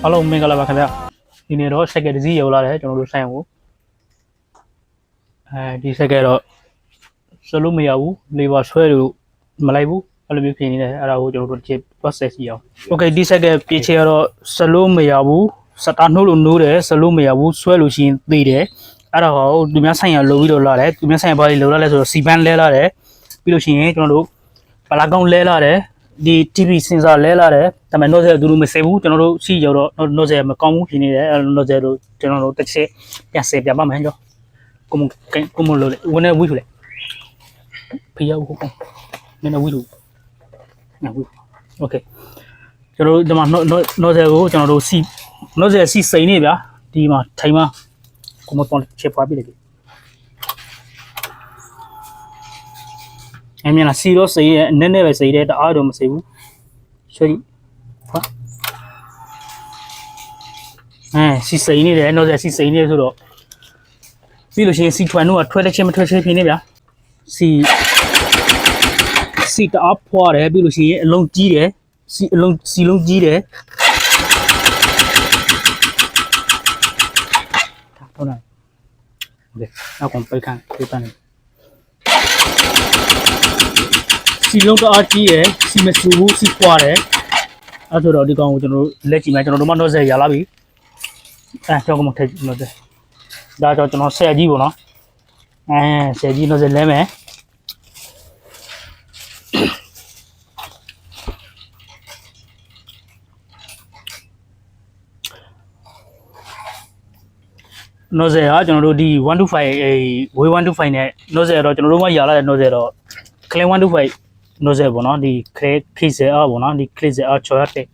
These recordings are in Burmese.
အားလုံးမင်္ဂလာပါခင်ဗျာဒီနေ့တော့စက်ကတစ်စီးရောက်လာတယ်ကျွန်တော်တို့ဆိုင်ကိုဒီစက်ကတော့စလို့မရဘူးလေဘာဆွဲလို့မလိုက်ဘူးအဲ့လိုမျိုးဖြစ်နေတယ်အဲ့ဒါကိုကျွန်တော်တို့တစ်ချက် process ကြည့်အောင် Okay ဒီစက်ကပြေချေကတော့စလို့မရဘူးစတာနှုတ်လို့နိုးတယ်စလို့မရဘူးဆွဲလို့ရှိရင်သိတယ်အဲ့ဒါကိုသူများဆိုင်ရလိုပြီးတော့လာတယ်သူများဆိုင်ရဘာတွေလိုလာလဲဆိုတော့စီပန်းလဲလာတယ်ပြီးလို့ရှိရင်ကျွန်တော်တို့ပလာကောင်လဲလာတယ်ဒီ TV sensor လဲလာတယ်ဒါပေမဲ့ nozzle သူတို့မစိဘူးကျွန်တော်တို့ရှိရောက်တော့ nozzle မကောင်းဘူးဖြစ်နေတယ်အဲ့ nozzle တို့ကျွန်တော်တို့တစ်ချက်ပြန်ဆယ်ပြပါမယ်ကြောကိုမလို့လေဝင်နေဝီးထူလေဖေးရဟုတ်ကောနည်းနည်းဝီးထူနော်ဝီး Okay ကျွန်တော်တို့ဒီမှာ nozzle ကိုကျွန်တော်တို့စီ nozzle စီစိန်နေဗျာဒီမှာထိုင်မှာကိုမပေါ်ချက်ပွားပြီးလေအမြင်လားစီတော့စိရဲ့နည်းနည်းပဲစိတဲ့တအားတော့မစိဘူးရွှေဟာစီစိနေတယ်နော်စီစိနေဆိုတော့ပြီးလို့ရှိရင်စီထွန်တို့ကထွက်တဲ့ချင်းမထွက်ချင်းဖြစ်နေဗျာစီတအားဖွာတယ်ပြီးလို့ရှိရင်အလုံးကြီးတယ်စီလုံးကြီးတယ်ဟုတ်လားโอเคနောက်ကုန်ပိတ်ခန့်ပြေးပန်းနေစီလုံးတအားကြီးရယ်စီမဆူဘူးစီပွားတယ်အဲ့ဆိုတော့ဒီကောင်ကိုကျွန်တော်တို့လက်ကြည့်မယ်ကျွန်တော်တို့မတော့ဆက်ရလာပြီကျွန်တော်ကမထည့်လို့တယ်ဒါကြောင့်ကျွန်တော်ဆယ်ကြီးပေါ့နော်ဆယ်ကြီးတော့ဆက်လဲမယ်nozzle ကကျွန်တော်တို့ဒီ125 way 125နဲ့ nozzle တော့ကျွန်တော်တို့မှရလာတဲ့ nozzle တော့ clean 125 nozzle ပေါ့နော်ဒီ clean ပေါ့နော်ဒီ clean ချော်ရတဲ့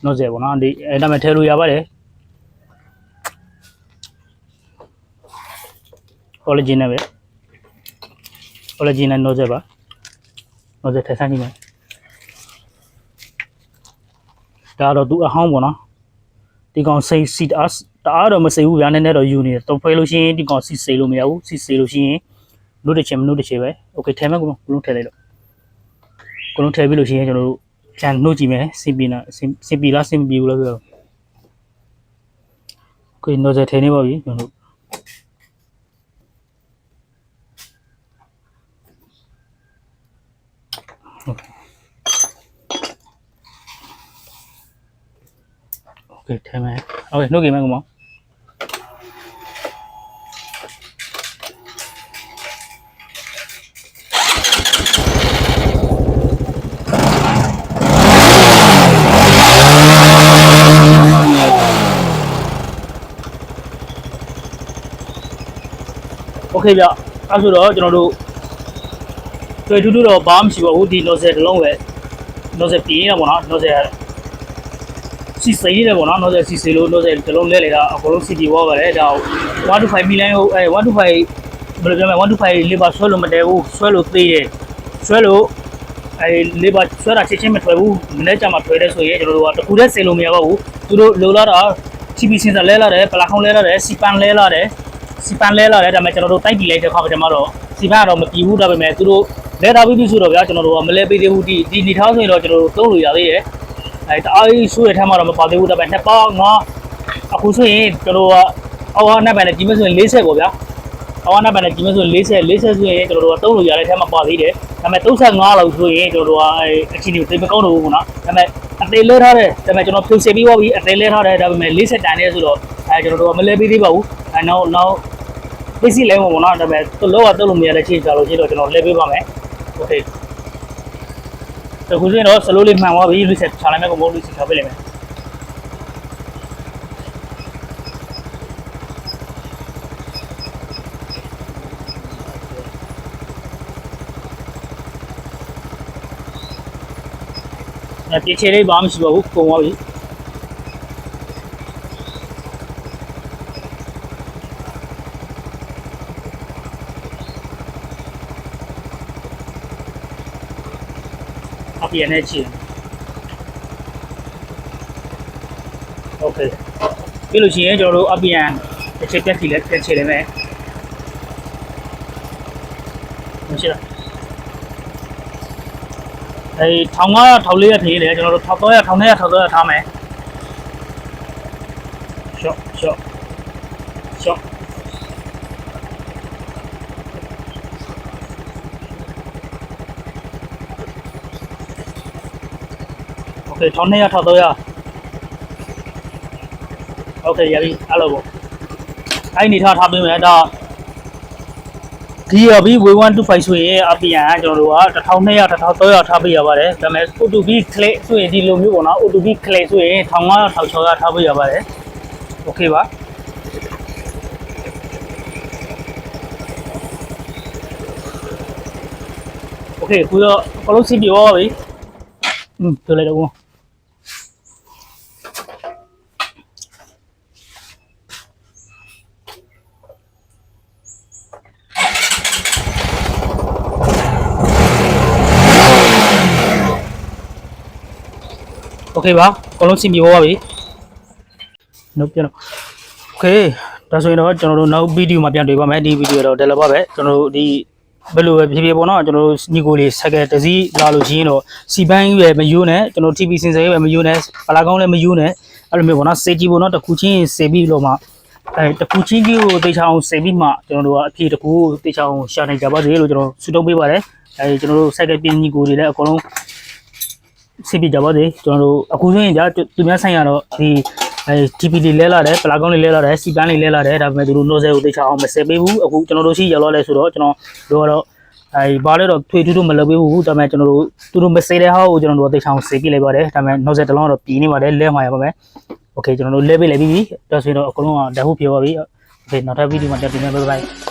nozzle ပေါ့နော်ဒီအဲ့ဒါမှထည့်လို့ရပါတယ် original ပဲ original nozzle ပါ nozzle ထည့်ဆိုင်နေမယ်ဒါတော့သူအဟောင်းပေါ့နော်ဒီကောင်စိတ်စီတအားတော့မစိဘူးဗျာနည်းနည်းတော့ယူနေတယ်တော့ဖွဲလို့ရှိရင်ဒီကောင်စီစိလို့မရဘူးစီစိလို့ရှိရင်လို့တစ်ချက်မလို့တစ်ချက်ပဲ Okay ထည့်မယ်ကိုလုံးထည့်လိုက်တော့ကိုလုံးထည့်ပြီးလို့ရှိရင်ကျွန်တော်တို့ပြန်နှုတ်ကြည့်မယ်စင်ပီလားစင်ပီဘူးလားပြော Okay နော်ဇယ်ထည့်နေပါပြီကျွန်တော်တို့Okay ထည့်မယ် Okay နှုတ်ကြည့်မယ်ကောင်โอเคဗျအဲ့ဆိုတော့ကျွန်တော်တို့တွေ့တူတော့ဘာမှမရှိပါဘူးဒီ nozzle တစ်လုံးပဲ nozzle ပြင်းနေတာပေါ့နော် nozzle စီစိနေတယ်ပေါ့နော် nozzle စီစိလို့ nozzle တစ်လုံးလဲနေတာအကုန်လုံး CD ဝါပါတယ်ဒါ125 million ကို125ဘယ်လိုပြောမလဲ125 labor ဆွဲလို့မတည့်ဘူးဆွဲလို့သေးတယ်ဆွဲလို့labor ဆွဲတာချက်ချင်းမထွက်ဘူးမနေ့ကမှထွက်တယ်ဆိုရင်ကျွန်တော်တို့ကတခုတည်းစိလို့မရပါဘူးသူတို့လိုလာတာ TB sensor လဲလာတယ်ပလာခေါင်းလဲလာတယ်စီပန်လဲလာတယ်စီပန်လဲလာတယ်ဒါပေမဲ့ကျွန်တော်တို့တိုက်ကြည့်လိုက်တဲ့ခါကျမှတော့စီပန်ကတော့မပြီးဘူးဒါပေမဲ့သူတို့လဲထားပြီးဆိုတော့ဗျာကျွန်တော်တို့ကမလဲပေးသေးဘူးဒီနေထားဆိုရင်တော့ကျွန်တော်တို့သုံးလို့ရသေးတယ်တအားကြီးဆိုးရတဲ့ထက်မှတော့မပါသေးဘူးဒါပေမဲ့နှစ်ပေါင်းငါအခုဆိုရင်ကျွန်တော်တို့ကအော်နှစ်ပန်နဲ့ကြီးမဆိုရင်40ပေါ့ဗျာအော်နှစ်ပန်နဲ့ကြီးမဆိုရင်40ဆိုရင်ကျွန်တော်တို့ကသုံးလို့ရတဲ့ထက်မှပါသေးတယ်ဒါပေမဲ့35လောက်ဆိုရင်ကျွန်တော်တို့ကအချင်းတွေသိမကောင်းတော့ဘူးကွာဒါပေမဲ့အသေးလဲထားတယ်ဒါပေမဲ့ကျွန်တော်ဖြုတ်စေပြီးသွားပြီအသေးလဲထားတယ်ဒါပေမဲ့40တန်နေဆိုတော့ကျွန်တော်တို့ကမလဲပေးသေးပါဘူးနောက်ပစ္စည်းလဲမှာပေါ့နော်ဒါပေမဲ့လောကတုတ်လို့မရတဲ့ချိန်ကြလို့ရှိတော့ကျွန်တော်လဲပေးပါမယ်โอเคအခုဆိုရင်တော့ slow လေးမှန်သွားပြီလူဆက်ချလိုက်မယ်ကိုမို့လူဆက်ချပေးလိုက်မယ်ပြေချေလေးဘာမှမရှိပါဘူးပုံသွားပြီအပြင်နဲ့ချီโอเคပြီးလို့ရှိရင်ကျွန်တော်တို့အပြင်တစ်ချက်တက်စီလက်ပြန်ချေလိုက်မယ်မရှိလား1500 1400ထည့်ရတယ်ကျွန်တော်တို့1300 1400 1500ထားမယ် ရှော့โอเค1200 1300โอเคရပြီအဲ့လိုပေါ့အဲ့နေထားပေးမယ်ဒါဒီရပြီ W125 ဆိုရင်အပြင်ကကျွန်တော်တို့က1200 1300ထားပေးရပါတယ်ဒါပေမဲ့ O2B clay ဆိုရင်ဒီလိုမျိုးပေါ့နော် O2B clay ဆိုရင်1500 1600ထားပေးရပါတယ်โอเคပါโอเคခုတော့အလုံးစီးပြောပါပြီပြောလိုက်တော့โอเคပါအလုံးစီးပြောပါပြီနော်ပြန်တော့โอเคဒါဆိုရင်တော့ကျွန်တော်တို့နောက်ဗီဒီယိုမှာပြန်တွေ့ပါမယ်ဒီဗီဒီယိုတော့တယ်လပါပဲကျွန်တော်တို့ဒီဘယ်လိုပဲဖြည်းဖြည်းပေါ့နော်ကျွန်တော်တို့ညီကိုလေးဆိုင်ကယ်တစ်စီးလာလို့ရှိရင်တော့စီပန်းကြီးပဲမယူနဲ့ကျွန်တော် TV စင်စယ်ကြီးပဲမယူနဲ့ပလာကောင်းလည်းမယူနဲ့အဲ့လိုမျိုးပေါ့နော်စေကြီးပေါ့နော်တစ်ခုချင်းစေပြီးလို့မှတစ်ခုချင်းကြီးကိုတေချာအောင်စေပြီးမှကျွန်တော်တို့ကအဖြေတစ်ခုတေချာအောင်ရှာနိုင်ကြပါစေလို့ကျွန်တော်ဆုတောင်းပေးပါတယ်ကျွန်တော်တို့ဆိုင်ကယ်ပြင်းညီကိုတွေလည်းအကုန်လုံးစေပြီးကြပါစေကျွန်တော်တို့အခုဆိုရင်ကြာသူများဆိုင်ရတော့ဒီTP လေးလဲလာတယ်ပလာကောင်းလေးလဲလာတယ်စီပန်းလေးလဲလာတယ်ဒါပေမဲ့သူတို့ nozzle ကိုတေချာအောင်မဆက်ပေးဘူးအခုကျွန်တော်တို့ရှိရောက်လာလဲဆိုတော့ကျွန်တော်တို့ကတော့ဘာလဲတော့ထွေထူးထူးမလုပ်ပေးဘူးဒါပေမဲ့ကျွန်တော်တို့သူတို့မစေတဲ့ဟာကိုကျွန်တော်တို့တေချာအောင်စေပြလိုက်ပါတယ်ဒါပေမဲ့ nozzle တစ်လုံးတော့ပြင်းနေပါတယ်လဲမှာရပါမယ်โอเคကျွန်တော်တို့လဲပေးလိုက်ပြီဒါဆိုရင်တော့အကုန်လုံးကဓာတ်ဟုတ်ပြောပါပြီโอเคနောက်ထပ်ဗီဒီယိုမှာပြန်တွေ့မယ်ဘိုင်ဘိုင်